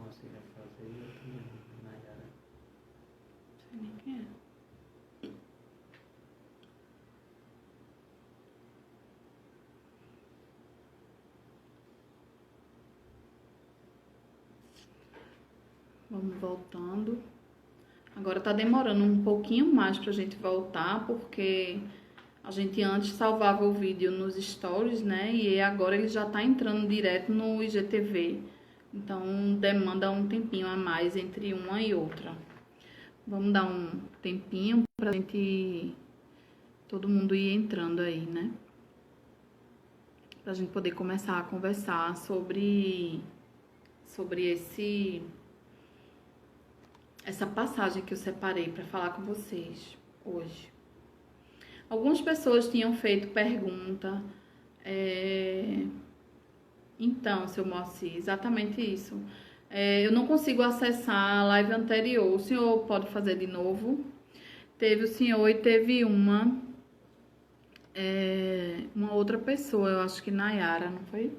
Moacir vai fazer e eu também, Nayara. Não sei nem quem é. Vamos voltando. Agora tá demorando um pouquinho mais pra gente voltar, porque a gente antes salvava o vídeo nos stories, né? E agora ele já tá entrando direto no IGTV. Então demanda um tempinho a mais entre uma e outra. Vamos dar um tempinho pra gente, todo mundo ir entrando aí, né? Pra gente poder começar a conversar sobre essa passagem que eu separei para falar com vocês hoje. Algumas pessoas tinham feito pergunta. Então, seu Moacir, exatamente isso. Eu não consigo acessar a live anterior. O senhor pode fazer de novo? Teve o senhor e teve uma outra pessoa, eu acho que Nayara, não foi?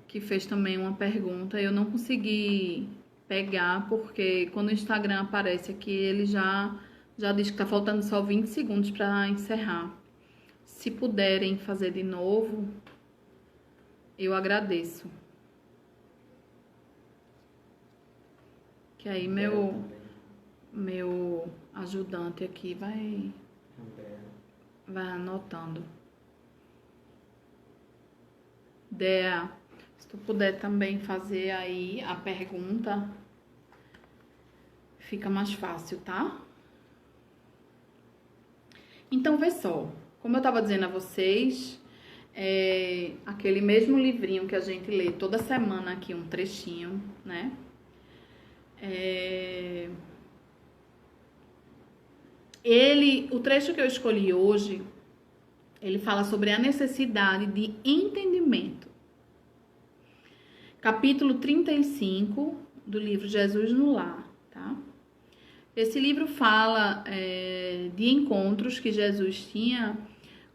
Que fez também uma pergunta. Eu não consegui pegar, porque quando o Instagram aparece aqui, ele já diz que tá faltando só 20 segundos para encerrar. Se puderem fazer de novo, eu agradeço. Que aí meu ajudante aqui vai anotando. Dea, se tu puder também fazer aí a pergunta, fica mais fácil, tá? Então, vê só. Como eu tava dizendo a vocês, aquele mesmo livrinho que a gente lê toda semana aqui, um trechinho, né? O trecho que eu escolhi hoje, ele fala sobre a necessidade de entendimento. Capítulo 35 do livro Jesus no Lar, tá? Esse livro fala de encontros que Jesus tinha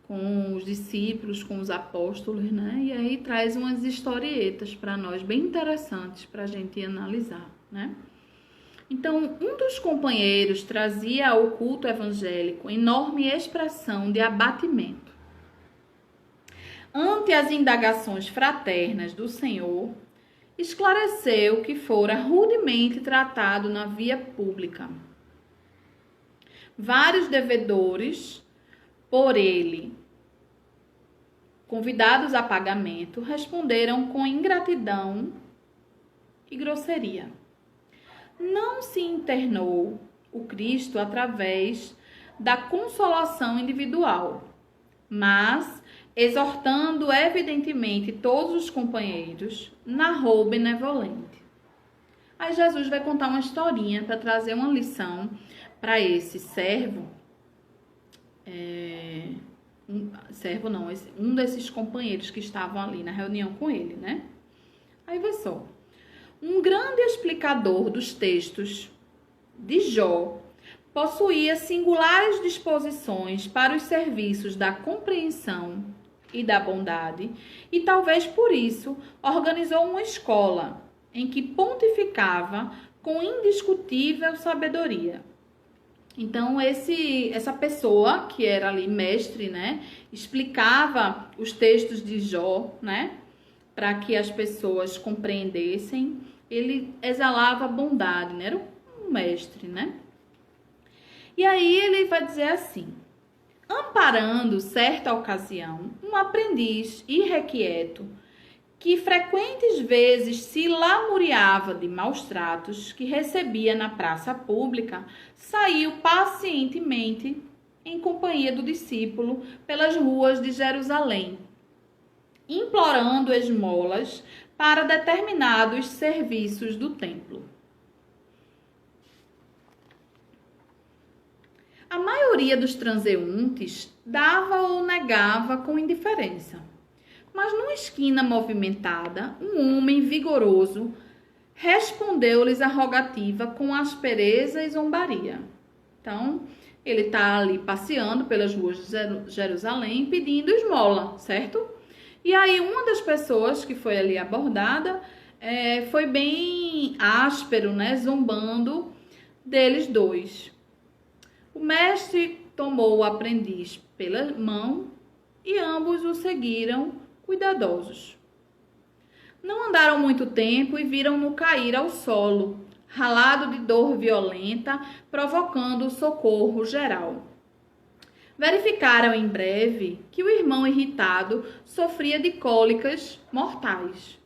com os discípulos, com os apóstolos, né? E aí traz umas historietas para nós, bem interessantes para a gente analisar, né? Então, um dos companheiros trazia ao culto evangélico enorme expressão de abatimento. Ante as indagações fraternas do Senhor, esclareceu que fora rudemente tratado na via pública. Vários devedores, por ele convidados a pagamento, responderam com ingratidão e grosseria. Não se internou o Cristo através da consolação individual, mas, exortando evidentemente todos os companheiros, narrou benevolente. Aí Jesus vai contar uma historinha para trazer uma lição para esse servo. Um desses companheiros que estavam ali na reunião com ele, né? Aí vê só. Um grande explicador dos textos de Jó possuía singulares disposições para os serviços da compreensão e da bondade, e talvez por isso organizou uma escola em que pontificava com indiscutível sabedoria. Então, essa pessoa que era ali mestre, né, explicava os textos de Jó, né, para que as pessoas compreendessem. Ele exalava bondade, né, era um mestre, né. E aí ele vai dizer assim: amparando certa ocasião, um aprendiz irrequieto, que frequentes vezes se lamuriava de maus tratos que recebia na praça pública, saiu pacientemente em companhia do discípulo pelas ruas de Jerusalém, implorando esmolas para determinados serviços do templo. A maioria dos transeuntes dava ou negava com indiferença. Mas numa esquina movimentada, um homem vigoroso respondeu-lhes a rogativa com aspereza e zombaria. Então, ele está ali passeando pelas ruas de Jerusalém pedindo esmola, certo? E aí uma das pessoas que foi ali abordada foi bem áspero, né? Zombando deles dois. O mestre tomou o aprendiz pela mão e ambos o seguiram cuidadosos. Não andaram muito tempo e viram-no cair ao solo, ralado de dor violenta, provocando socorro geral. Verificaram em breve que o irmão irritado sofria de cólicas mortais.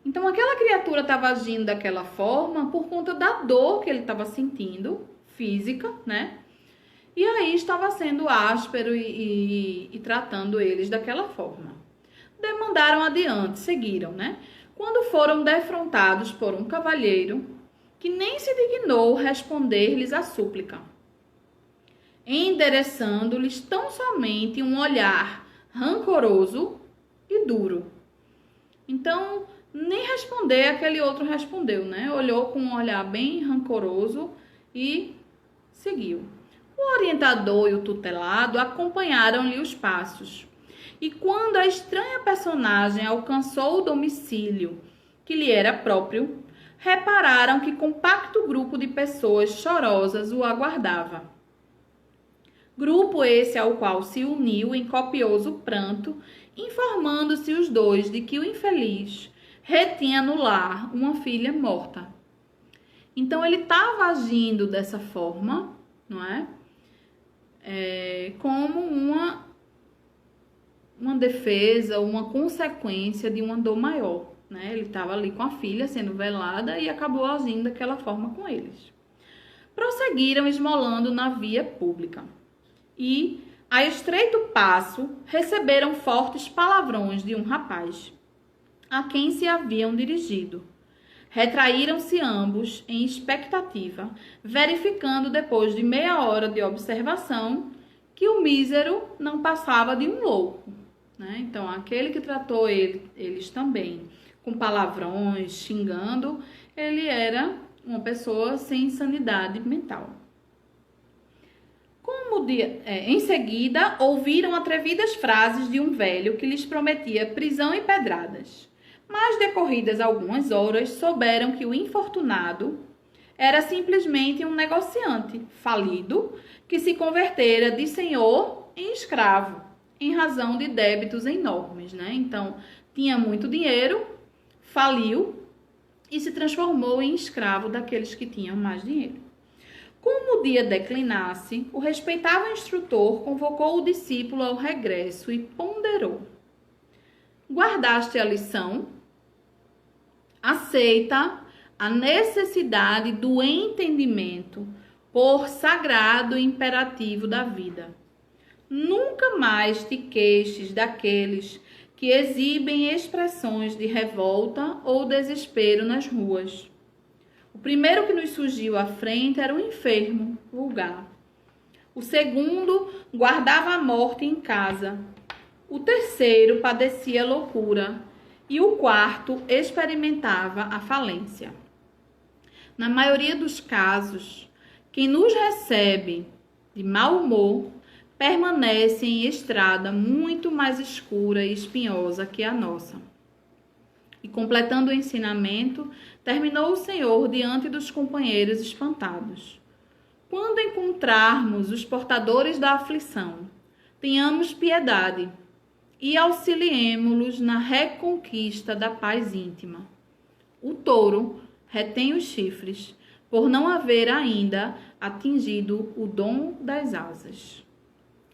Então aquela criatura estava agindo daquela forma por conta da dor que ele estava sentindo, física, né? E aí estava sendo áspero e tratando eles daquela forma. Demandaram adiante, seguiram, né? Quando foram defrontados por um cavalheiro que nem se dignou responder-lhes a súplica, endereçando-lhes tão somente um olhar rancoroso e duro. Então, nem responder aquele outro respondeu, né? Olhou com um olhar bem rancoroso e seguiu. O orientador e o tutelado acompanharam-lhe os passos. E quando a estranha personagem alcançou o domicílio que lhe era próprio, repararam que compacto grupo de pessoas chorosas o aguardava. Grupo esse ao qual se uniu em copioso pranto, informando-se os dois de que o infeliz retinha no lar uma filha morta. Então ele estava agindo dessa forma, não é? Como uma defesa, uma consequência de uma dor maior, né? Ele estava ali com a filha sendo velada e acabou agindo daquela forma com eles. Prosseguiram esmolando na via pública e, a estreito passo, receberam fortes palavrões de um rapaz a quem se haviam dirigido. Retraíram-se ambos em expectativa, verificando depois de meia hora de observação que o mísero não passava de um louco, né? Então, aquele que tratou eles também com palavrões, xingando, ele era uma pessoa sem sanidade mental. Em seguida, ouviram atrevidas frases de um velho que lhes prometia prisão e pedradas. Mas, decorridas algumas horas, souberam que o infortunado era simplesmente um negociante falido que se convertera de senhor em escravo, em razão de débitos enormes, né? Então, tinha muito dinheiro, faliu e se transformou em escravo daqueles que tinham mais dinheiro. Como o dia declinasse, o respeitável instrutor convocou o discípulo ao regresso e ponderou: guardaste a lição? Aceita a necessidade do entendimento por sagrado imperativo da vida. Nunca mais te queixes daqueles que exibem expressões de revolta ou desespero nas ruas. O primeiro que nos surgiu à frente era o enfermo, vulgar. O segundo guardava a morte em casa. O terceiro padecia loucura. E o quarto experimentava a falência. Na maioria dos casos, quem nos recebe de mau humor permanece em estrada muito mais escura e espinhosa que a nossa. E completando o ensinamento, terminou o Senhor diante dos companheiros espantados. Quando encontrarmos os portadores da aflição, tenhamos piedade e auxiliemo-los na reconquista da paz íntima. O touro retém os chifres, por não haver ainda atingido o dom das asas.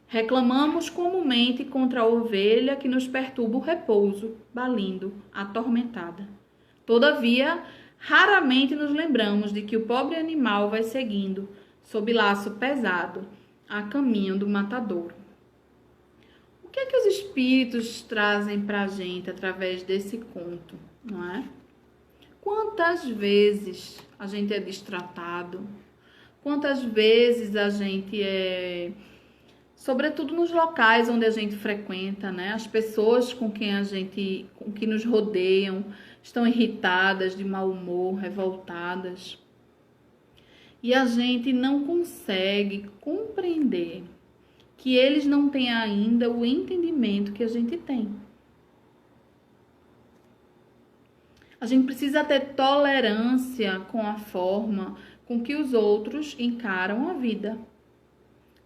Reclamamos comumente contra a ovelha que nos perturba o repouso, balindo, atormentada. Todavia, raramente nos lembramos de que o pobre animal vai seguindo, sob laço pesado, a caminho do matadouro. O que é que os espíritos trazem para a gente através desse conto, não é? Quantas vezes a gente é destratado? Quantas vezes a gente sobretudo nos locais onde a gente frequenta, né? As pessoas com que nos rodeiam estão irritadas, de mau humor, revoltadas. E a gente não consegue compreender que eles não têm ainda o entendimento que a gente tem. A gente precisa ter tolerância com a forma com que os outros encaram a vida.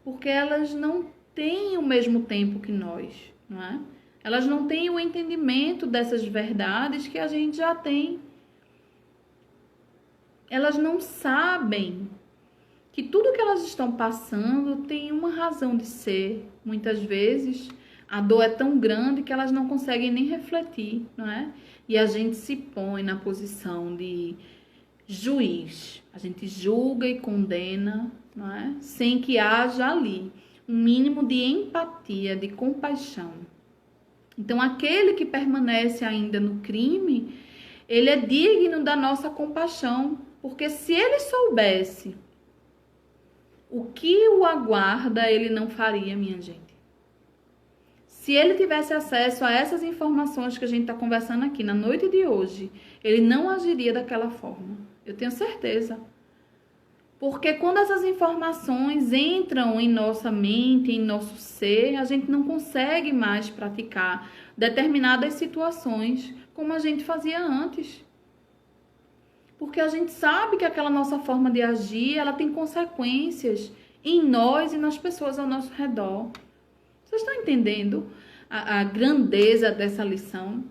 Porque elas não têm o mesmo tempo que nós, não é? Elas não têm o entendimento dessas verdades que a gente já tem. Elas não sabem que tudo que elas estão passando tem uma razão de ser. Muitas vezes a dor é tão grande que elas não conseguem nem refletir, não é? E a gente se põe na posição de juiz. A gente julga e condena, não é? Sem que haja ali um mínimo de empatia, de compaixão. Então, aquele que permanece ainda no crime, ele é digno da nossa compaixão, porque se ele soubesse o que o aguarda, ele não faria, minha gente. Se ele tivesse acesso a essas informações que a gente está conversando aqui na noite de hoje, ele não agiria daquela forma. Eu tenho certeza. Porque quando essas informações entram em nossa mente, em nosso ser, a gente não consegue mais praticar determinadas situações como a gente fazia antes. Porque a gente sabe que aquela nossa forma de agir, ela tem consequências em nós e nas pessoas ao nosso redor. Vocês estão entendendo a grandeza dessa lição?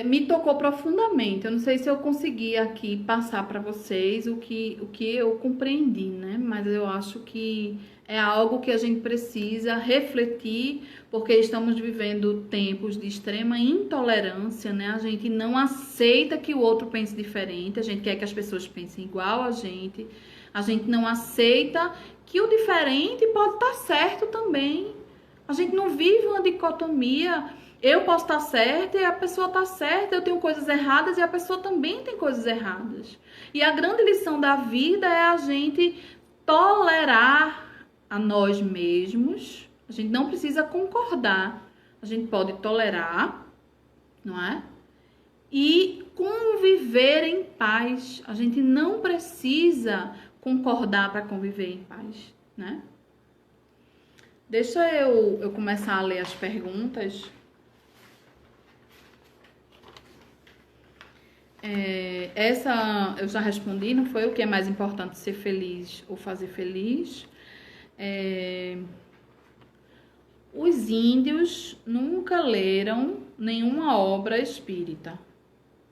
Me tocou profundamente. Eu não sei se eu consegui aqui passar para vocês o que eu compreendi, né? Mas eu acho que é algo que a gente precisa refletir, porque estamos vivendo tempos de extrema intolerância, né? A gente não aceita que o outro pense diferente, a gente quer que as pessoas pensem igual a gente não aceita que o diferente pode estar certo também. A gente não vive uma dicotomia. Eu posso estar certa e a pessoa está certa, eu tenho coisas erradas e a pessoa também tem coisas erradas. E a grande lição da vida é a gente tolerar a nós mesmos. A gente não precisa concordar, a gente pode tolerar, não é? E conviver em paz. A gente não precisa concordar para conviver em paz, né? Deixa eu começar a ler as perguntas. Essa eu já respondi, não foi? O que é mais importante, ser feliz ou fazer feliz? Os índios nunca leram nenhuma obra espírita.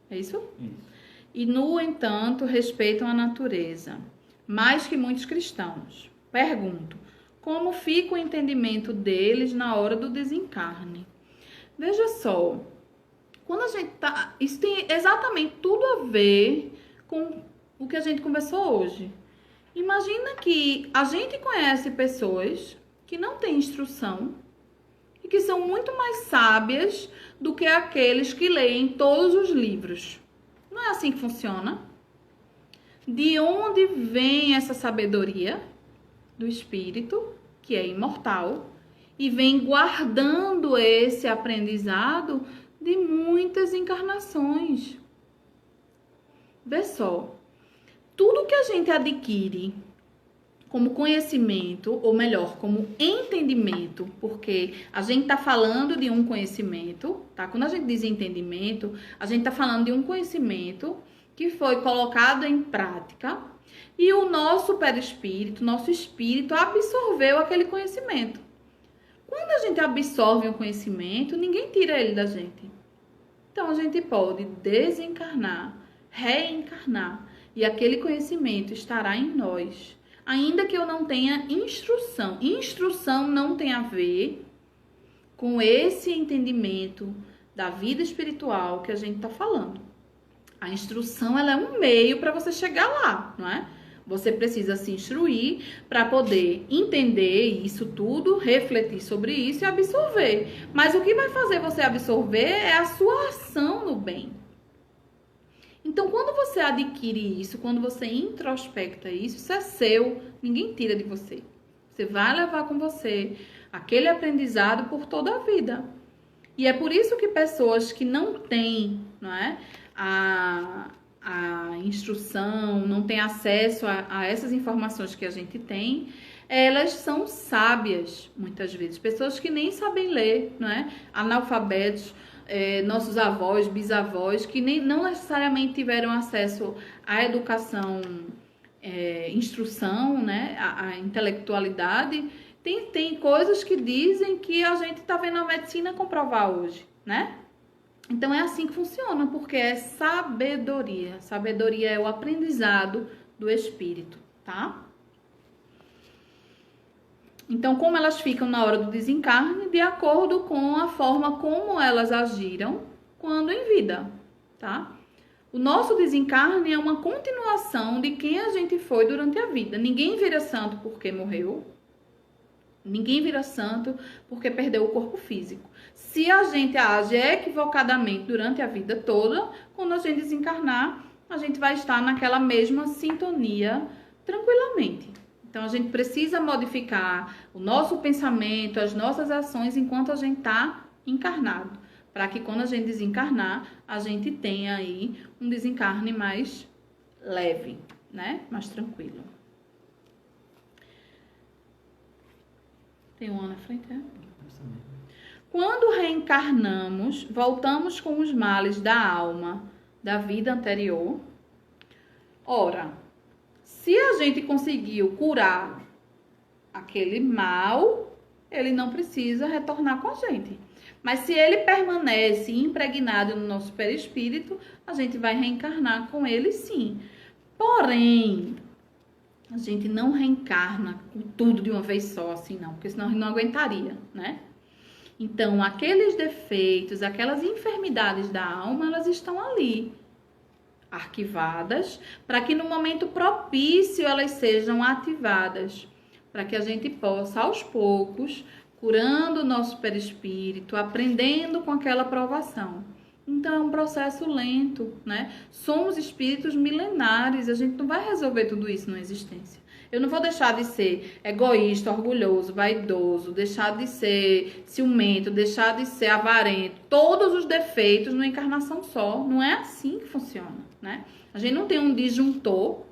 É isso? Isso. E, no entanto, respeitam a natureza, mais que muitos cristãos. Pergunto, como fica o entendimento deles na hora do desencarne? Veja só, quando a gente tá... Isso tem exatamente tudo a ver com o que a gente conversou hoje. Imagina que a gente conhece pessoas que não têm instrução e que são muito mais sábias do que aqueles que leem todos os livros. Não é assim que funciona? De onde vem essa sabedoria? Do espírito, que é imortal, e vem guardando esse aprendizado de muitas encarnações. Vê só, tudo que a gente adquire como conhecimento, ou melhor, como entendimento, porque a gente está falando de um conhecimento, tá? Quando a gente diz entendimento, a gente está falando de um conhecimento que foi colocado em prática e o nosso perispírito, nosso espírito absorveu aquele conhecimento. Quando a gente absorve um conhecimento, ninguém tira ele da gente. Então, a gente pode desencarnar, reencarnar, e aquele conhecimento estará em nós. Ainda que eu não tenha instrução. Instrução não tem a ver com esse entendimento da vida espiritual que a gente está falando. A instrução, ela é um meio para você chegar lá, não é? Você precisa se instruir para poder entender isso tudo, refletir sobre isso e absorver. Mas o que vai fazer você absorver é a sua ação no bem. Então, quando você adquire isso, quando você introspecta isso, isso é seu, ninguém tira de você. Você vai levar com você aquele aprendizado por toda a vida. E é por isso que pessoas que não têm, não é, a instrução, não têm acesso a essas informações que a gente tem, elas são sábias, muitas vezes. Pessoas que nem sabem ler, não é? Analfabetos. nossos avós, bisavós, que não necessariamente tiveram acesso à educação, instrução, né, à intelectualidade. Tem coisas que dizem que a gente está vendo a medicina comprovar hoje, né? Então é assim que funciona, porque é sabedoria. Sabedoria é o aprendizado do espírito, tá? Então, como elas ficam na hora do desencarne, de acordo com a forma como elas agiram quando em vida, tá? O nosso desencarne é uma continuação de quem a gente foi durante a vida. Ninguém vira santo porque morreu. Ninguém vira santo porque perdeu o corpo físico. Se a gente age equivocadamente durante a vida toda, quando a gente desencarnar, a gente vai estar naquela mesma sintonia tranquilamente. Então, a gente precisa modificar o nosso pensamento, as nossas ações enquanto a gente está encarnado, para que quando a gente desencarnar, a gente tenha aí um desencarne mais leve, né? Mais tranquilo. Tem um na frente, é? Quando reencarnamos, voltamos com os males da alma da vida anterior. Ora, se a gente conseguiu curar aquele mal, ele não precisa retornar com a gente. Mas se ele permanece impregnado no nosso perispírito, a gente vai reencarnar com ele sim. Porém, a gente não reencarna com tudo de uma vez só, assim não, porque senão a gente não aguentaria, né? Então, aqueles defeitos, aquelas enfermidades da alma, elas estão ali, arquivadas, para que no momento propício elas sejam ativadas, para que a gente possa, aos poucos, curando o nosso perispírito, aprendendo com aquela provação. Então, é um processo lento, né? Somos espíritos milenares, a gente não vai resolver tudo isso na existência. Eu não vou deixar de ser egoísta, orgulhoso, vaidoso, deixar de ser ciumento, deixar de ser avarento, todos os defeitos numa encarnação só. Não é assim que funciona, né? A gente não tem um disjuntor.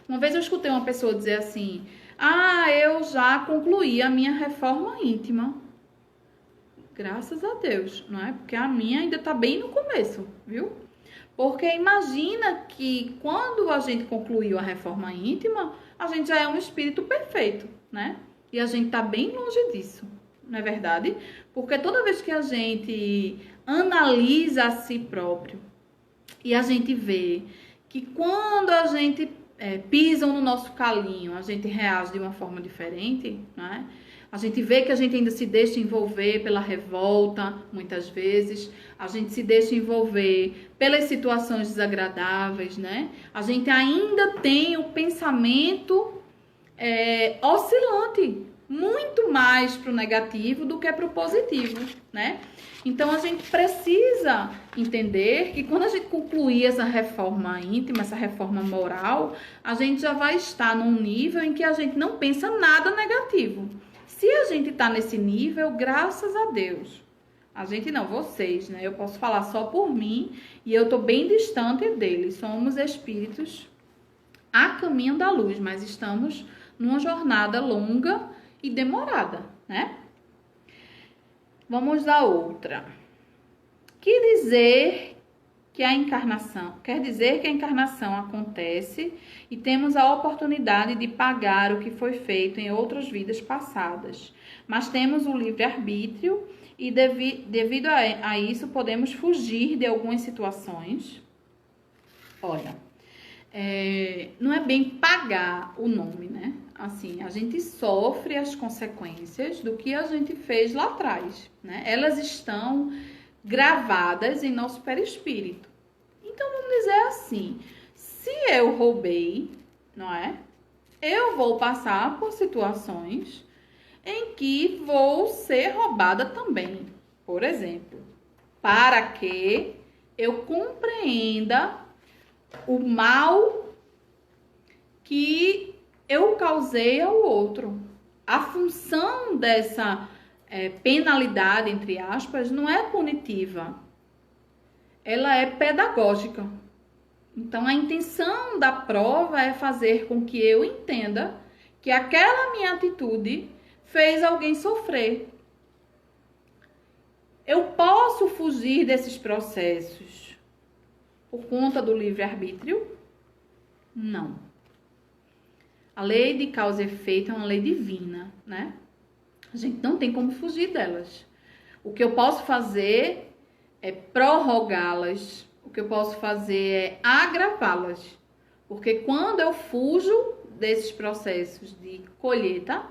Uma vez eu escutei uma pessoa dizer assim: eu já concluí a minha reforma íntima. Graças a Deus, não é? Porque a minha ainda tá bem no começo, viu? Porque imagina que quando a gente concluiu a reforma íntima, a gente já é um espírito perfeito, né? E a gente tá bem longe disso, não é verdade? Porque toda vez que a gente analisa a si próprio e a gente vê que quando a gente pisam no nosso calinho, a gente reage de uma forma diferente, né? A gente vê que a gente ainda se deixa envolver pela revolta, muitas vezes. A gente se deixa envolver pelas situações desagradáveis, né? A gente ainda tem o pensamento oscilante, muito mais para o negativo do que para o positivo, né? Então, a gente precisa entender que quando a gente concluir essa reforma íntima, essa reforma moral, a gente já vai estar num nível em que a gente não pensa nada negativo. Se a gente está nesse nível, graças a Deus, a gente não, vocês, né? Eu posso falar só por mim e eu tô bem distante deles. Somos espíritos a caminho da luz, mas estamos numa jornada longa e demorada, né? Vamos à outra. Quer dizer que a encarnação acontece e temos a oportunidade de pagar o que foi feito em outras vidas passadas. Mas temos o livre-arbítrio e devido a isso podemos fugir de algumas situações. Olha, não é bem pagar o nome, né? Assim, a gente sofre as consequências do que a gente fez lá atrás, né? Elas estão gravadas em nosso perispírito. Então, vamos dizer assim, se eu roubei, não é? Eu vou passar por situações em que vou ser roubada também. Por exemplo, para que eu compreenda o mal que eu causei ao outro. A função dessa penalidade, entre aspas, não é punitiva. Ela é pedagógica. Então, a intenção da prova é fazer com que eu entenda que aquela minha atitude fez alguém sofrer. Eu posso fugir desses processos por conta do livre-arbítrio? Não. A lei de causa e efeito é uma lei divina, né? A gente não tem como fugir delas. O que eu posso fazer é prorrogá-las. O que eu posso fazer é agravá-las. Porque quando eu fujo desses processos de colheita,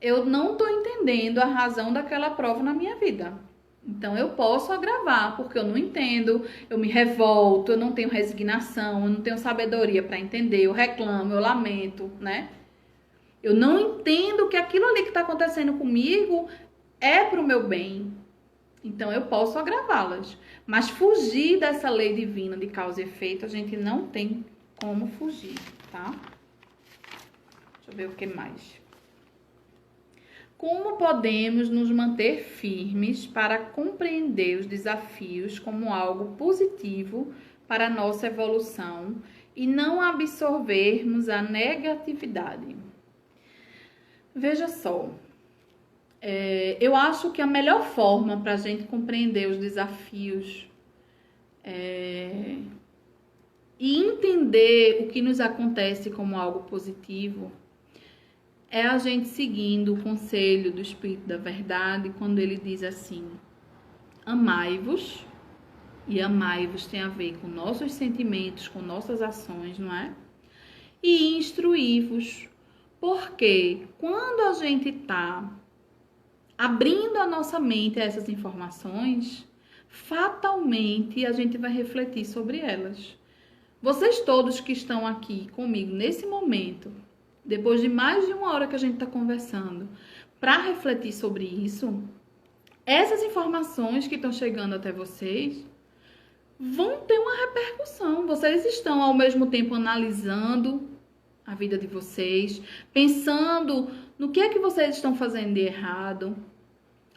eu não estou entendendo a razão daquela prova na minha vida. Então, eu posso agravar, porque eu não entendo, eu me revolto, eu não tenho resignação, eu não tenho sabedoria para entender, eu reclamo, eu lamento, né? Eu não entendo que aquilo ali que está acontecendo comigo é para o meu bem. Então, eu posso agravá-las. Mas fugir dessa lei divina de causa e efeito, a gente não tem como fugir, tá? Deixa eu ver o que mais. Como podemos nos manter firmes para compreender os desafios como algo positivo para a nossa evolução e não absorvermos a negatividade? Veja só, eu acho que a melhor forma para a gente compreender os desafios e entender o que nos acontece como algo positivo é a gente seguindo o conselho do Espírito da Verdade, quando ele diz assim: amai-vos, e amai-vos tem a ver com nossos sentimentos, com nossas ações, não é? E instruí-vos, porque quando a gente está abrindo a nossa mente a essas informações, fatalmente a gente vai refletir sobre elas. Vocês todos que estão aqui comigo nesse momento, depois de mais de 1 hora que a gente está conversando, para refletir sobre isso, essas informações que estão chegando até vocês vão ter uma repercussão. Vocês estão ao mesmo tempo analisando a vida de vocês, pensando no que é que vocês estão fazendo de errado.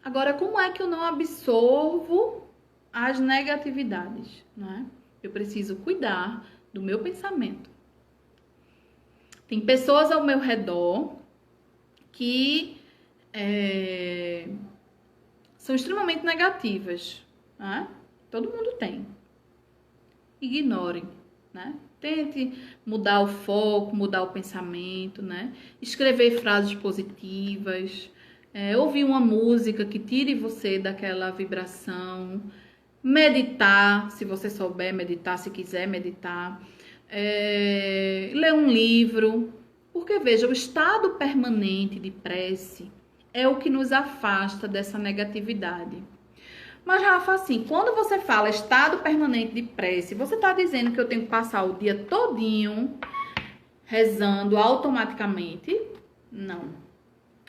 Agora, como é que eu não absorvo as negatividades, não é? Eu preciso cuidar do meu pensamento. Tem pessoas ao meu redor que são extremamente negativas, né? Todo mundo tem. Ignorem, né? Tente mudar o foco, mudar o pensamento, né? Escrever frases positivas, ouvir uma música que tire você daquela vibração, meditar, se você souber meditar, se quiser meditar. Ler um livro, porque veja, o estado permanente de prece é o que nos afasta dessa negatividade. Mas Rafa, assim, quando você fala estado permanente de prece, você está dizendo que eu tenho que passar o dia todinho rezando automaticamente? Não.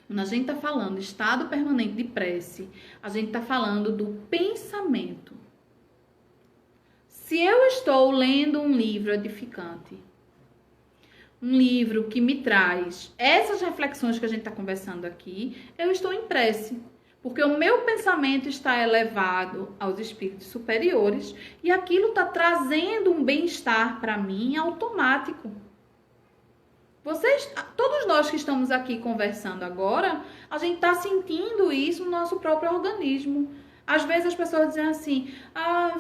Quando a gente está falando estado permanente de prece, a gente está falando do pensamento. Se eu estou lendo um livro edificante, um livro que me traz essas reflexões que a gente está conversando aqui, eu estou em prece, porque o meu pensamento está elevado aos espíritos superiores e aquilo está trazendo um bem-estar para mim automático. Todos nós que estamos aqui conversando agora, a gente está sentindo isso no nosso próprio organismo. Às vezes as pessoas dizem assim: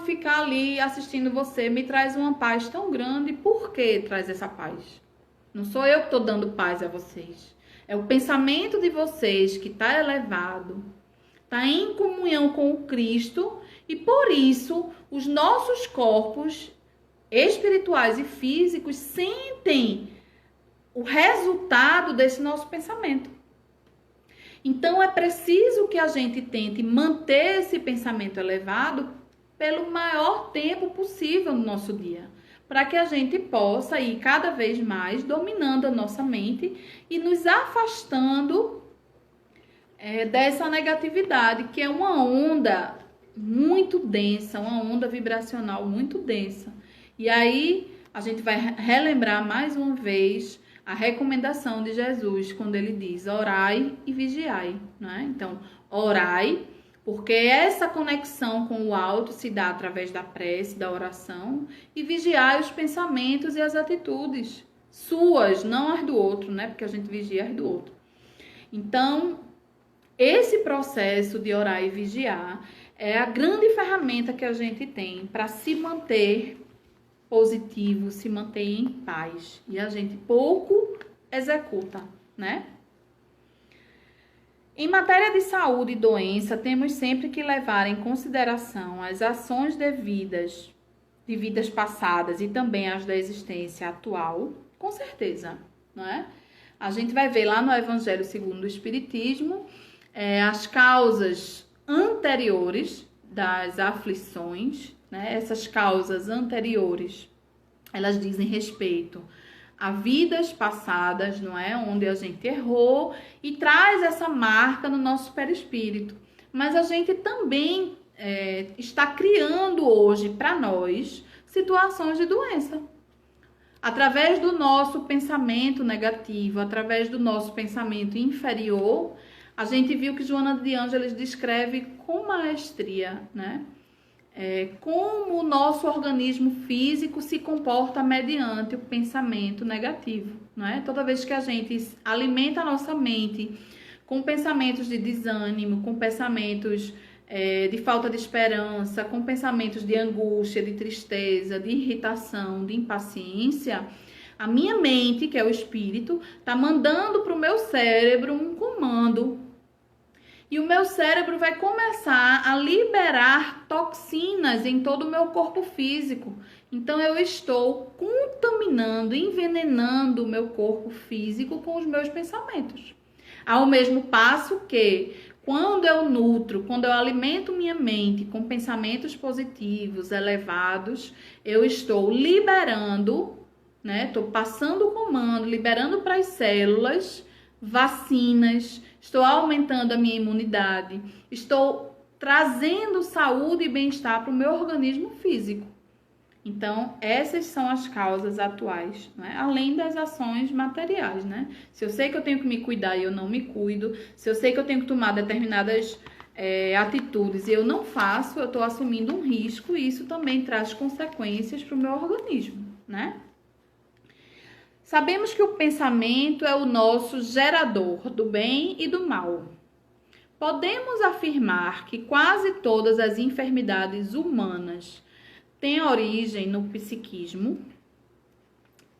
ficar ali assistindo você me traz uma paz tão grande. Por que traz essa paz? Não sou eu que estou dando paz a vocês. É o pensamento de vocês que está elevado, está em comunhão com o Cristo, e por isso os nossos corpos espirituais e físicos sentem o resultado desse nosso pensamento. Então, é preciso que a gente tente manter esse pensamento elevado pelo maior tempo possível no nosso dia, para que a gente possa ir cada vez mais dominando a nossa mente e nos afastando dessa negatividade, que é uma onda muito densa, uma onda vibracional muito densa. E aí, a gente vai relembrar mais uma vez a recomendação de Jesus, quando ele diz: orai e vigiai, né? Então, orai, porque essa conexão com o alto se dá através da prece, da oração, e vigiai os pensamentos e as atitudes suas, não as do outro, né? Porque a gente vigia as do outro. Então, esse processo de orar e vigiar é a grande ferramenta que a gente tem para se manter positivo, se manter em paz. E a gente pouco executa, né? Em matéria de saúde e doença, temos sempre que levar em consideração as ações devidas de vidas passadas e também as da existência atual, com certeza, não é? A gente vai ver lá no Evangelho segundo o Espiritismo as causas anteriores das aflições, né? Essas causas anteriores, elas dizem respeito a vidas passadas, não é? Onde a gente errou e traz essa marca no nosso perispírito. Mas a gente também está criando hoje para nós situações de doença. Através do nosso pensamento negativo, através do nosso pensamento inferior, a gente viu que Joana de Ângeles descreve com maestria, né? Como o nosso organismo físico se comporta mediante o pensamento negativo, não é? Toda vez que a gente alimenta a nossa mente com pensamentos de desânimo, com pensamentos de falta de esperança, com pensamentos de angústia, de tristeza, de irritação, de impaciência, a minha mente, que é o espírito, está mandando para o meu cérebro um comando. E o meu cérebro vai começar a liberar toxinas em todo o meu corpo físico. Então, eu estou contaminando, envenenando o meu corpo físico com os meus pensamentos. Ao mesmo passo que, quando eu nutro, quando eu alimento minha mente com pensamentos positivos, elevados, eu estou liberando, né? Estou passando o comando, liberando para as células vacinas, estou aumentando a minha imunidade, estou trazendo saúde e bem-estar para o meu organismo físico. Então, essas são as causas atuais, né? Além das ações materiais, né? Se eu sei que eu tenho que me cuidar e eu não me cuido, se eu sei que eu tenho que tomar determinadas atitudes e eu não faço, eu estou assumindo um risco e isso também traz consequências para o meu organismo, né? Sabemos que o pensamento é o nosso gerador do bem e do mal. Podemos afirmar que quase todas as enfermidades humanas têm origem no psiquismo?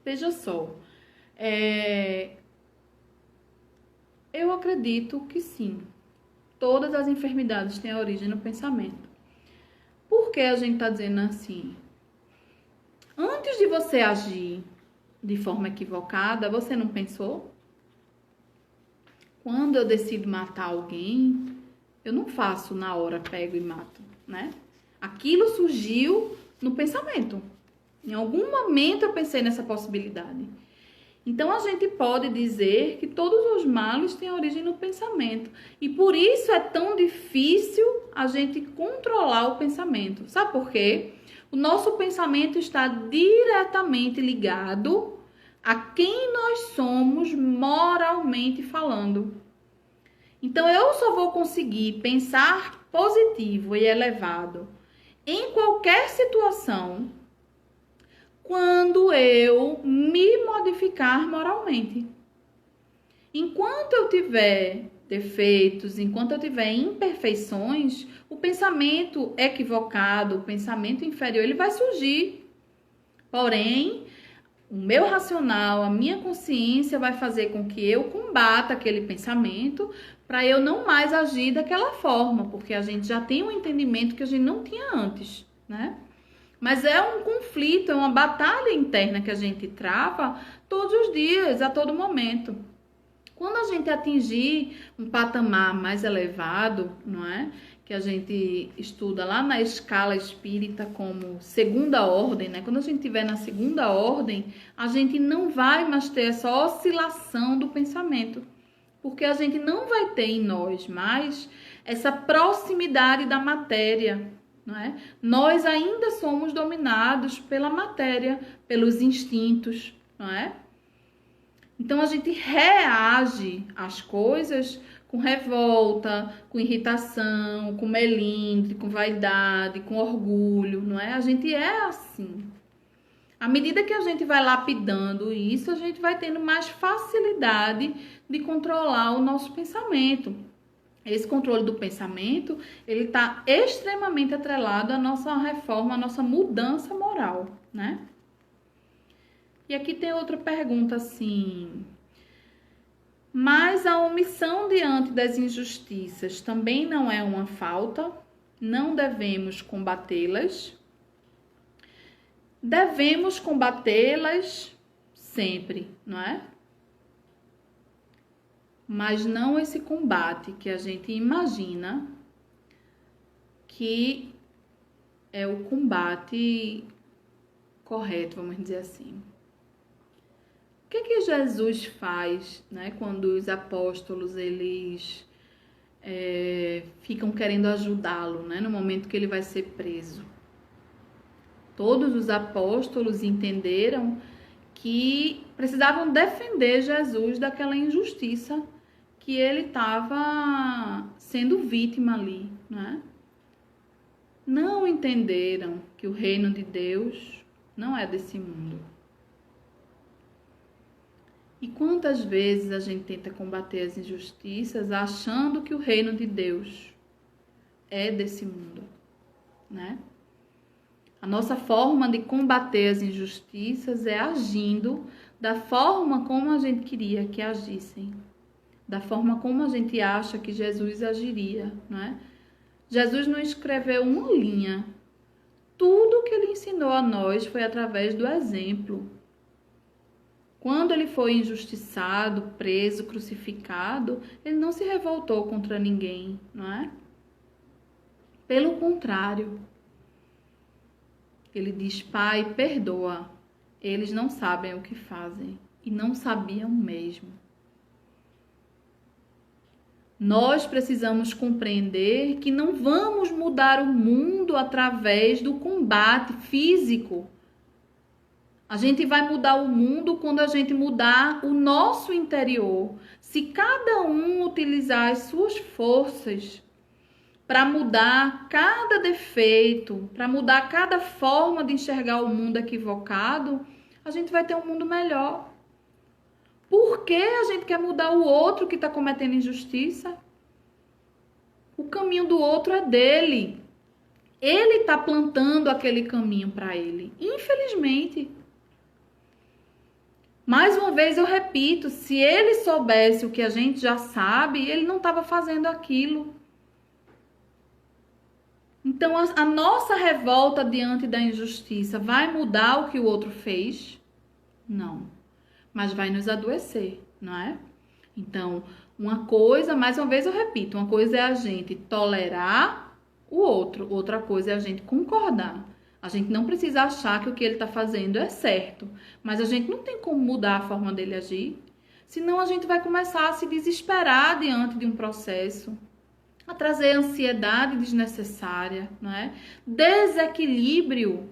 Veja só, eu acredito que sim. Todas as enfermidades têm origem no pensamento. Por que a gente está dizendo assim? Antes de você agir de forma equivocada, você não pensou? Quando eu decido matar alguém, eu não faço na hora, pego e mato, né? Aquilo surgiu no pensamento. Em algum momento eu pensei nessa possibilidade. Então a gente pode dizer que todos os males têm origem no pensamento. E por isso é tão difícil a gente controlar o pensamento. Sabe por quê? O nosso pensamento está diretamente ligado a quem nós somos moralmente falando. Então, eu só vou conseguir pensar positivo e elevado em qualquer situação quando eu me modificar moralmente. Enquanto eu tiver defeitos, enquanto eu tiver imperfeições, o pensamento equivocado, o pensamento inferior, ele vai surgir. Porém, o meu racional, a minha consciência vai fazer com que eu combata aquele pensamento para eu não mais agir daquela forma, porque a gente já tem um entendimento que a gente não tinha antes, né? Mas é um conflito, é uma batalha interna que a gente trava todos os dias, a todo momento. Quando a gente atingir um patamar mais elevado, não é? Que a gente estuda lá na escala espírita como segunda ordem, né? Quando a gente estiver na segunda ordem, a gente não vai mais ter essa oscilação do pensamento, porque a gente não vai ter em nós mais essa proximidade da matéria, não é? Nós ainda somos dominados pela matéria, pelos instintos, não é? Então, a gente reage às coisas com revolta, com irritação, com melindre, com vaidade, com orgulho, não é? A gente é assim. À medida que a gente vai lapidando isso, a gente vai tendo mais facilidade de controlar o nosso pensamento. Esse controle do pensamento, ele está extremamente atrelado à nossa reforma, à nossa mudança moral, né? E aqui tem outra pergunta assim: mas a omissão diante das injustiças também não é uma falta? Não devemos combatê-las? Devemos combatê-las sempre, não é? Mas não esse combate que a gente imagina que é o combate correto, vamos dizer assim. O que Jesus faz, né, quando os apóstolos eles ficam querendo ajudá-lo, né, no momento que ele vai ser preso? Todos os apóstolos entenderam que precisavam defender Jesus daquela injustiça que ele estava sendo vítima ali, né? Não entenderam que o reino de Deus não é desse mundo. E quantas vezes a gente tenta combater as injustiças achando que o reino de Deus é desse mundo, né? A nossa forma de combater as injustiças é agindo da forma como a gente queria que agissem, da forma como a gente acha que Jesus agiria, não é? Jesus não escreveu uma linha. Tudo que ele ensinou a nós foi através do exemplo. Quando ele foi injustiçado, preso, crucificado, ele não se revoltou contra ninguém, não é? Pelo contrário, ele diz: Pai, perdoa, eles não sabem o que fazem, e não sabiam mesmo. Nós precisamos compreender que não vamos mudar o mundo através do combate físico. A gente vai mudar o mundo quando a gente mudar o nosso interior. Se cada um utilizar as suas forças para mudar cada defeito, para mudar cada forma de enxergar o mundo equivocado, a gente vai ter um mundo melhor. Por que a gente quer mudar o outro que está cometendo injustiça? O caminho do outro é dele. Ele está plantando aquele caminho para ele. Infelizmente. Mais uma vez eu repito, se ele soubesse o que a gente já sabe, ele não estava fazendo aquilo. Então, a nossa revolta diante da injustiça vai mudar o que o outro fez? Não. Mas vai nos adoecer, não é? Então, uma coisa, mais uma vez eu repito, uma coisa é a gente tolerar o outro, outra coisa é a gente concordar. A gente não precisa achar que o que ele está fazendo é certo, mas a gente não tem como mudar a forma dele agir, senão a gente vai começar a se desesperar diante de um processo, a trazer ansiedade desnecessária, não é? Desequilíbrio.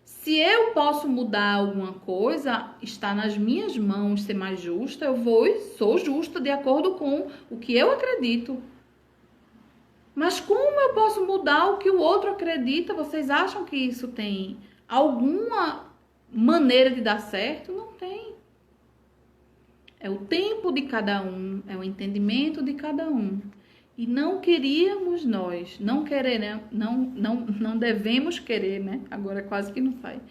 Se eu posso mudar alguma coisa, está nas minhas mãos ser mais justa, eu vou e sou justa de acordo com o que eu acredito. Mas como eu posso mudar o que o outro acredita? Vocês acham que isso tem alguma maneira de dar certo? Não tem. É o tempo de cada um, é o entendimento de cada um. E não queríamos nós, não devemos querer, né? Agora quase que não sai.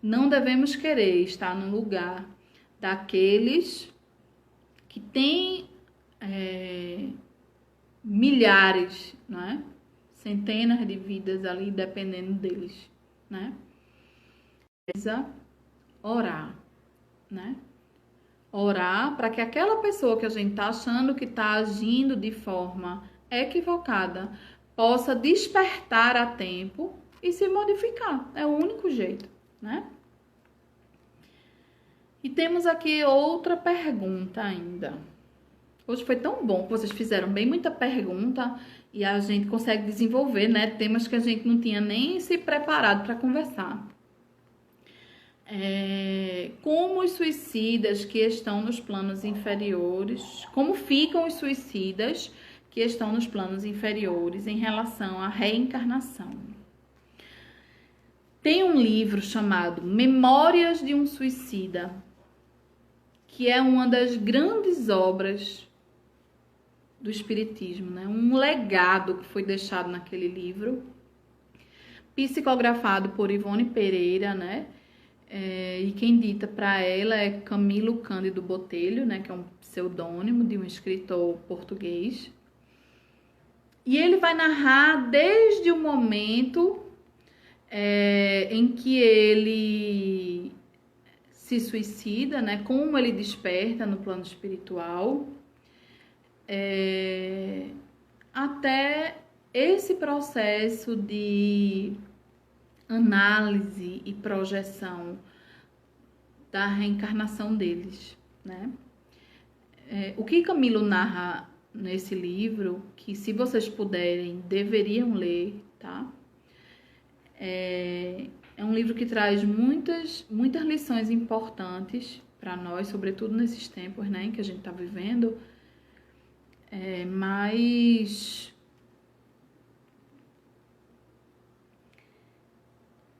Não devemos querer estar no lugar daqueles que têm milhares, né? Centenas de vidas ali dependendo deles, né? Precisa orar, né? Orar para que aquela pessoa que a gente está achando que está agindo de forma equivocada possa despertar a tempo e se modificar. É o único jeito, né? E temos aqui outra pergunta ainda. Hoje foi tão bom que vocês fizeram bem muita pergunta e a gente consegue desenvolver, né, temas que a gente não tinha nem se preparado para conversar. Como os suicidas que estão nos planos inferiores, como ficam os suicidas que estão nos planos inferiores em relação à reencarnação. Tem um livro chamado Memórias de um Suicida, que é uma das grandes obras do Espiritismo, né? Um legado que foi deixado naquele livro, psicografado por Ivone Pereira, né? E quem dita para ela é Camilo Cândido Botelho, né? Que é um pseudônimo de um escritor português. E ele vai narrar desde o momento em que ele se suicida, né? Como ele desperta no plano espiritual, até esse processo de análise e projeção da reencarnação deles, né? O que Camilo narra nesse livro, que se vocês puderem, deveriam ler, tá? É um livro que traz muitas lições importantes para nós, sobretudo nesses tempos, né, em que a gente está vivendo, mas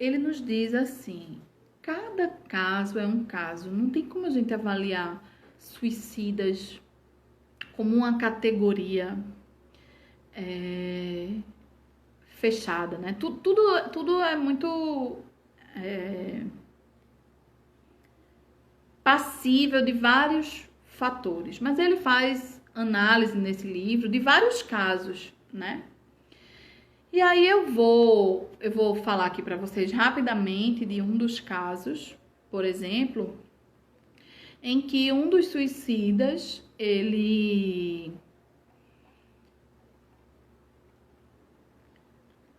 ele nos diz assim, cada caso é um caso, não tem como a gente avaliar suicidas como uma categoria fechada, né? Tudo é muito passível de vários fatores, mas ele faz análise nesse livro de vários casos, né? E aí eu vou falar aqui para vocês rapidamente de um dos casos, por exemplo, em que um dos suicidas, ele,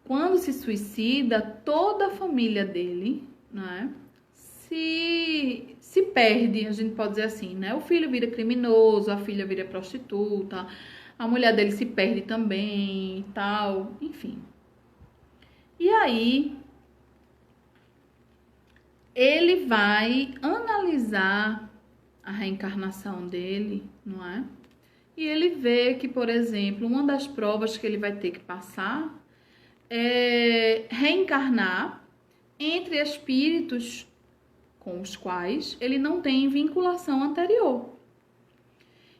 quando se suicida, toda a família dele, né, se perde, a gente pode dizer assim, né? O filho vira criminoso, a filha vira prostituta, a mulher dele se perde também e tal, enfim. E aí, ele vai analisar a reencarnação dele, não é? E ele vê que, por exemplo, uma das provas que ele vai ter que passar é reencarnar entre espíritos com os quais ele não tem vinculação anterior.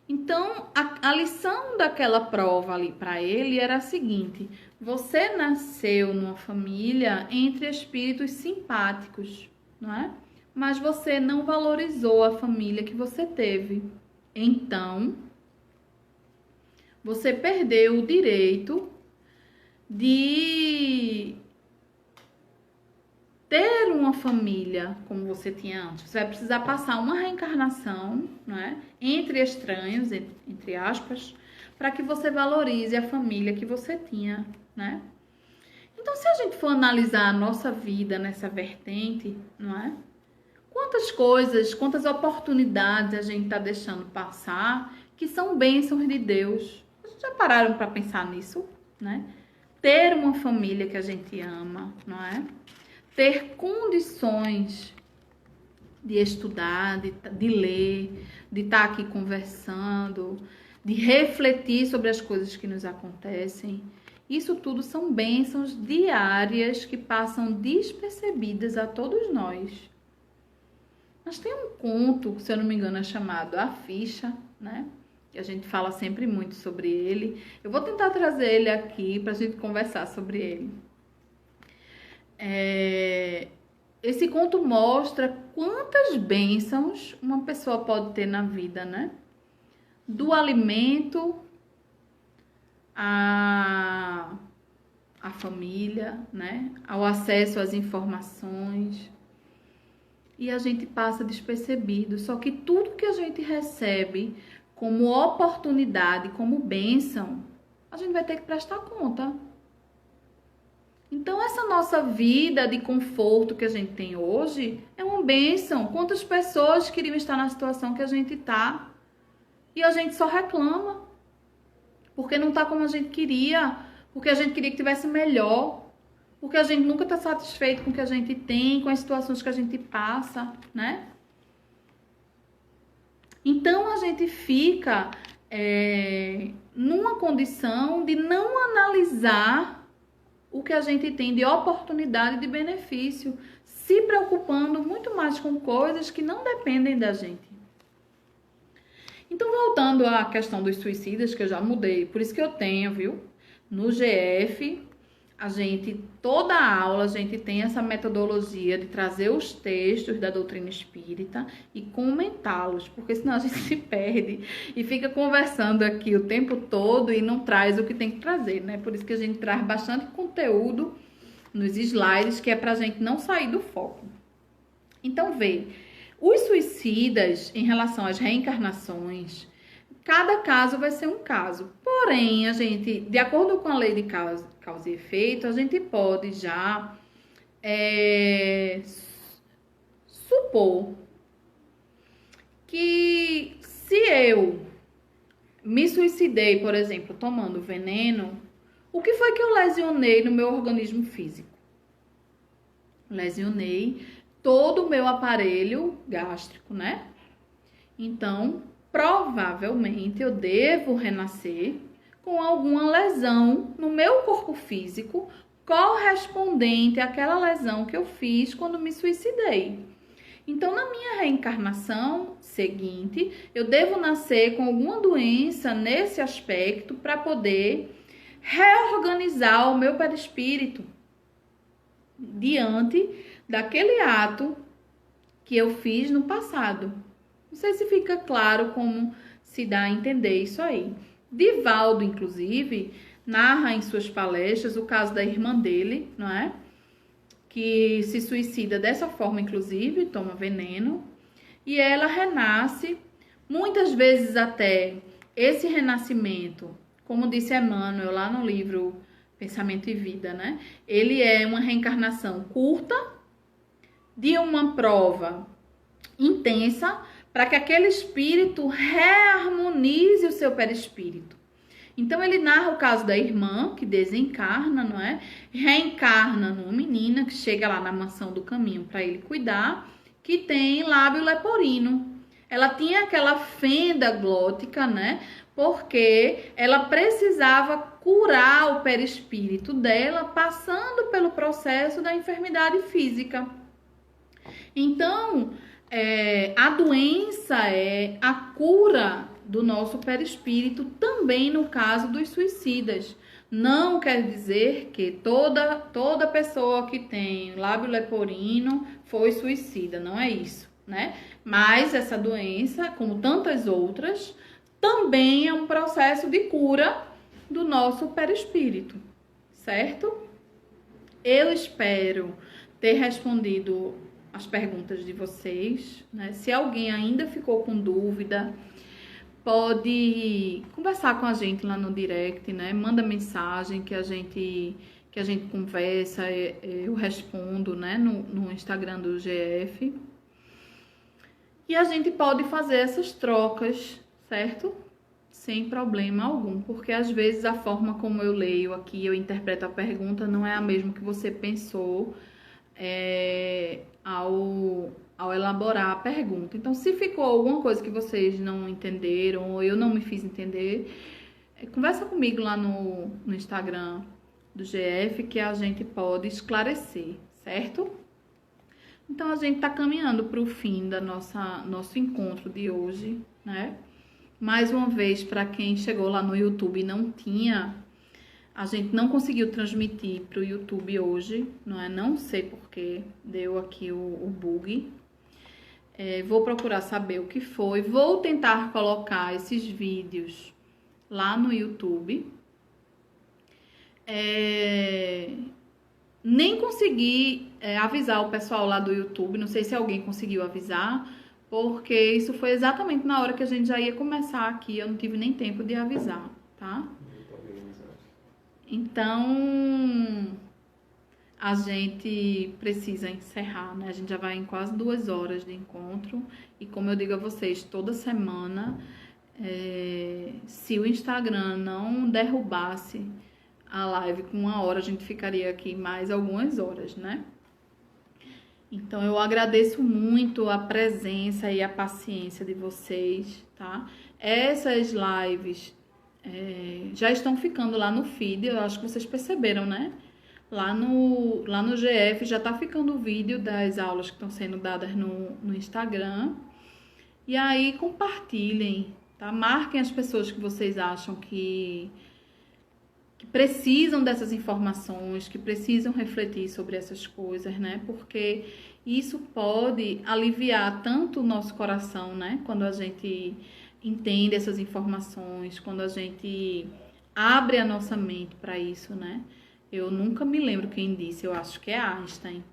Então, a lição daquela prova ali para ele era a seguinte: você nasceu numa família entre espíritos simpáticos, não é? Mas você não valorizou a família que você teve. Então, você perdeu o direito de ter uma família como você tinha antes. Você vai precisar passar uma reencarnação, não é? Entre estranhos, entre aspas, para que você valorize a família que você tinha, né? Então, se a gente for analisar a nossa vida nessa vertente, não é? Quantas coisas, quantas oportunidades a gente está deixando passar que são bênçãos de Deus? Vocês já pararam para pensar nisso, né? Ter uma família que a gente ama, não é? Ter condições de estudar, de ler, de estar aqui conversando, de refletir sobre as coisas que nos acontecem. Isso tudo são bênçãos diárias que passam despercebidas a todos nós. Mas tem um conto, se eu não me engano, é chamado A Ficha, né? Que a gente fala sempre muito sobre ele. Eu vou tentar trazer ele aqui para a gente conversar sobre ele. Esse conto mostra quantas bênçãos uma pessoa pode ter na vida, né? Do alimento à família, né? Ao acesso às informações. E a gente passa despercebido. Só que tudo que a gente recebe como oportunidade, como bênção, a gente vai ter que prestar conta. Então, essa nossa vida de conforto que a gente tem hoje é uma bênção. Quantas pessoas queriam estar na situação que a gente está e a gente só reclama porque não está como a gente queria, porque a gente queria que tivesse melhor, porque a gente nunca está satisfeito com o que a gente tem, com as situações que a gente passa, né? Então, a gente fica numa condição de não analisar o que a gente tem de oportunidade e de benefício, se preocupando muito mais com coisas que não dependem da gente. Então, voltando à questão dos suicidas, que eu já mudei, por isso que eu tenho, viu? No GF, toda a aula, a gente tem essa metodologia de trazer os textos da doutrina espírita e comentá-los, porque senão a gente se perde e fica conversando aqui o tempo todo e não traz o que tem que trazer, né? Por isso que a gente traz bastante conteúdo nos slides, que é pra gente não sair do foco. Então, vê, os suicidas, em relação às reencarnações, cada caso vai ser um caso. Porém, a gente, de acordo com a lei de causa e efeito, a gente pode já supor que se eu me suicidei, por exemplo, tomando veneno, o que foi que eu lesionei no meu organismo físico? Lesionei todo o meu aparelho gástrico, né? Então, provavelmente eu devo renascer com alguma lesão no meu corpo físico correspondente àquela lesão que eu fiz quando me suicidei. Então, na minha reencarnação seguinte, eu devo nascer com alguma doença nesse aspecto para poder reorganizar o meu perispírito diante daquele ato que eu fiz no passado. Não sei se fica claro como se dá a entender isso aí. Divaldo, inclusive, narra em suas palestras o caso da irmã dele, não é? Que se suicida dessa forma, inclusive, toma veneno, e ela renasce, muitas vezes até esse renascimento, como disse Emmanuel lá no livro Pensamento e Vida, né? Ele é uma reencarnação curta, de uma prova intensa, para que aquele espírito reharmonize o seu perispírito. Então, ele narra o caso da irmã, que desencarna, não é? Reencarna numa menina que chega lá na mansão do caminho para ele cuidar, que tem lábio leporino. Ela tinha aquela fenda glótica, né? Porque ela precisava curar o perispírito dela, passando pelo processo da enfermidade física. Então, a doença é a cura do nosso perispírito, também no caso dos suicidas. Não quer dizer que toda pessoa que tem lábio leporino foi suicida, não é isso, né? Mas essa doença, como tantas outras, também é um processo de cura do nosso perispírito, certo? Eu espero ter respondido as perguntas de vocês, né? Se alguém ainda ficou com dúvida, pode conversar com a gente lá no direct, né? Manda mensagem que a gente conversa, eu respondo, né? No Instagram do GF. E a gente pode fazer essas trocas, certo? Sem problema algum, porque às vezes a forma como eu leio aqui, eu interpreto a pergunta, não é a mesma que você pensou ao elaborar a pergunta. Então, se ficou alguma coisa que vocês não entenderam ou eu não me fiz entender, conversa comigo lá no Instagram do GF que a gente pode esclarecer, certo? Então, a gente está caminhando para o fim da nosso encontro de hoje, né? Mais uma vez, para quem chegou lá no YouTube e não tinha, a gente não conseguiu transmitir para o YouTube hoje, não é? Não sei porque deu aqui o bug. Vou procurar saber o que foi. Vou tentar colocar esses vídeos lá no YouTube. Nem consegui avisar o pessoal lá do YouTube, não sei se alguém conseguiu avisar, porque isso foi exatamente na hora que a gente já ia começar aqui, eu não tive nem tempo de avisar, tá? Então, a gente precisa encerrar, né? A gente já vai em quase 2 horas de encontro, e como eu digo a vocês, toda semana, se o Instagram não derrubasse a live com 1 hora, a gente ficaria aqui mais algumas horas, né? Então, eu agradeço muito a presença e a paciência de vocês, tá? Essas lives já estão ficando lá no feed, eu acho que vocês perceberam, né? Lá no GF já tá ficando o vídeo das aulas que estão sendo dadas no Instagram. E aí, compartilhem, tá? Marquem as pessoas que vocês acham que precisam dessas informações, que precisam refletir sobre essas coisas, né? Porque isso pode aliviar tanto o nosso coração, né? Quando a gente entende essas informações, quando a gente abre a nossa mente para isso, né? Eu nunca me lembro quem disse, eu acho que é Einstein,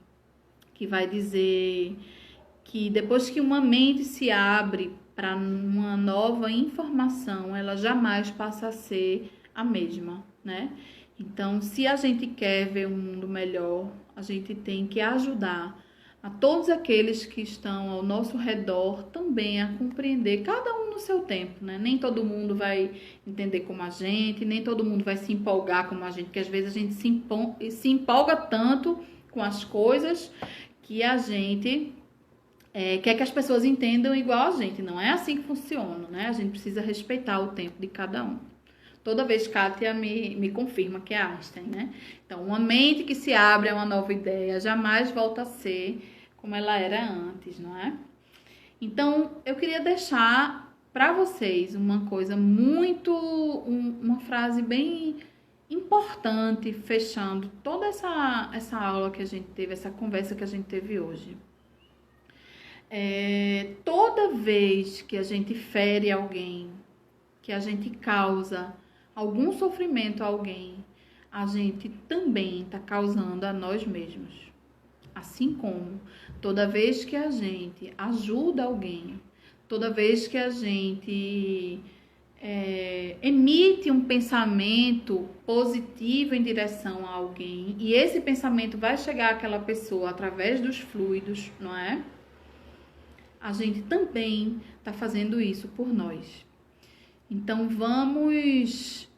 que vai dizer que depois que uma mente se abre para uma nova informação, ela jamais passa a ser a mesma, né? Então, se a gente quer ver um mundo melhor, a gente tem que ajudar a todos aqueles que estão ao nosso redor também a compreender, cada um no seu tempo, né? Nem todo mundo vai entender como a gente, nem todo mundo vai se empolgar como a gente, porque às vezes a gente se empolga tanto com as coisas que a gente quer que as pessoas entendam igual a gente. Não é assim que funciona, né? A gente precisa respeitar o tempo de cada um. Toda vez Kátia me confirma que é Einstein, né? Então, uma mente que se abre a uma nova ideia jamais volta a ser como ela era antes, não é? Então, eu queria deixar para vocês uma coisa uma frase bem importante, fechando toda essa aula que a gente teve, essa conversa que a gente teve hoje. Toda vez que a gente fere alguém, que a gente causa algum sofrimento a alguém, a gente também está causando a nós mesmos. Assim como toda vez que a gente ajuda alguém, toda vez que a gente emite um pensamento positivo em direção a alguém, e esse pensamento vai chegar àquela pessoa através dos fluidos, não é? A gente também está fazendo isso por nós. Então, vamos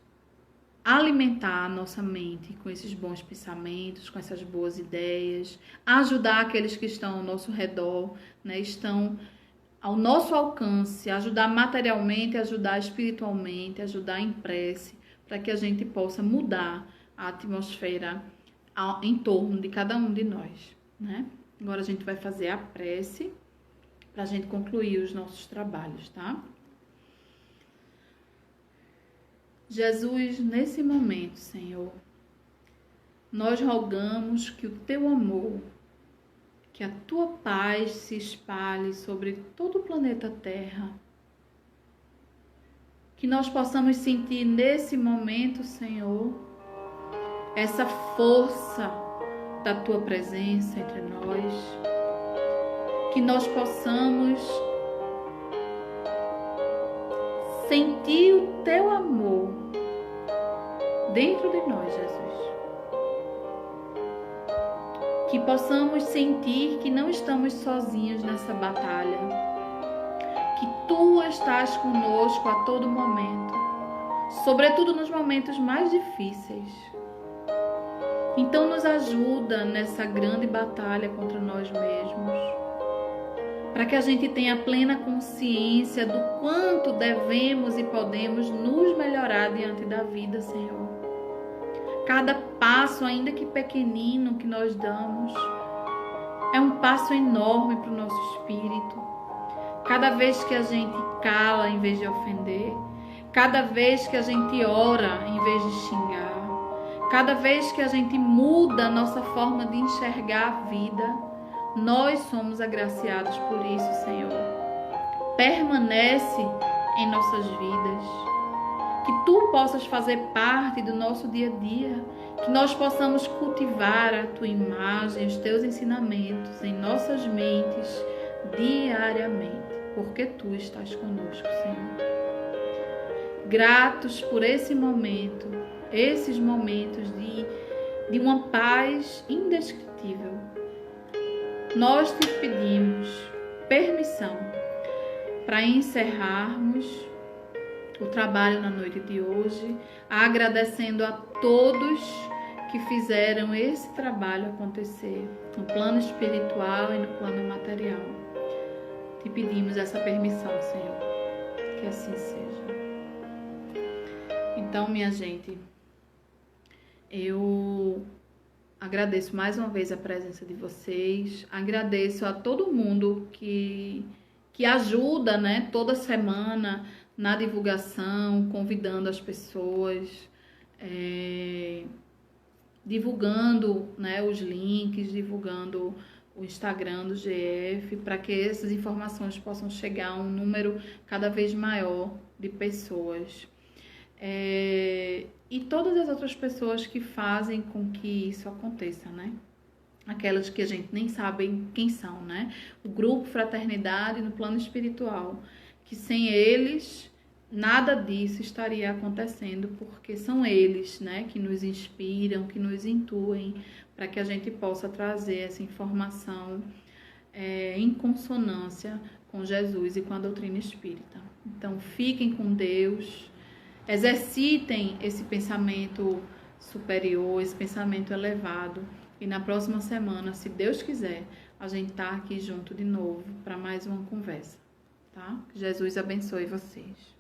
alimentar a nossa mente com esses bons pensamentos, com essas boas ideias, ajudar aqueles que estão ao nosso redor, né, estão ao nosso alcance, ajudar materialmente, ajudar espiritualmente, ajudar em prece, para que a gente possa mudar a atmosfera em torno de cada um de nós, né? Agora a gente vai fazer a prece para a gente concluir os nossos trabalhos, tá? Jesus, nesse momento, Senhor, nós rogamos que o teu amor, que a tua paz se espalhe sobre todo o planeta Terra. Que nós possamos sentir nesse momento, Senhor, essa força da tua presença entre nós. Que nós possamos sentir o teu amor dentro de nós, Jesus. Que possamos sentir que não estamos sozinhos nessa batalha. Que tu estás conosco a todo momento, sobretudo nos momentos mais difíceis. Então nos ajuda nessa grande batalha contra nós mesmos, para que a gente tenha plena consciência do quanto devemos e podemos nos melhorar diante da vida, Senhor. Cada passo, ainda que pequenino, que nós damos, é um passo enorme para o nosso espírito. Cada vez que a gente cala em vez de ofender, cada vez que a gente ora em vez de xingar, cada vez que a gente muda a nossa forma de enxergar a vida, nós somos agraciados por isso, Senhor. Permanece em nossas vidas. Que tu possas fazer parte do nosso dia a dia. Que nós possamos cultivar a tua imagem, os teus ensinamentos em nossas mentes diariamente. Porque tu estás conosco, Senhor. Gratos por esse momento, esses momentos de uma paz indescritível. Nós te pedimos permissão para encerrarmos o trabalho na noite de hoje, agradecendo a todos que fizeram esse trabalho acontecer, no plano espiritual e no plano material. Te pedimos essa permissão, Senhor, que assim seja. Então, minha gente, eu agradeço mais uma vez a presença de vocês, agradeço a todo mundo que ajuda, né, toda semana, na divulgação, convidando as pessoas, divulgando, né, os links, divulgando o Instagram do GF, para que essas informações possam chegar a um número cada vez maior de pessoas. E todas as outras pessoas que fazem com que isso aconteça, né? Aquelas que a gente nem sabe quem são, né? O grupo Fraternidade no plano espiritual, que sem eles nada disso estaria acontecendo, porque são eles, né, que nos inspiram, que nos intuem para que a gente possa trazer essa informação em consonância com Jesus e com a doutrina espírita. Então, fiquem com Deus, exercitem esse pensamento superior, esse pensamento elevado, e na próxima semana, se Deus quiser, a gente tá aqui junto de novo para mais uma conversa, tá? Que Jesus abençoe vocês.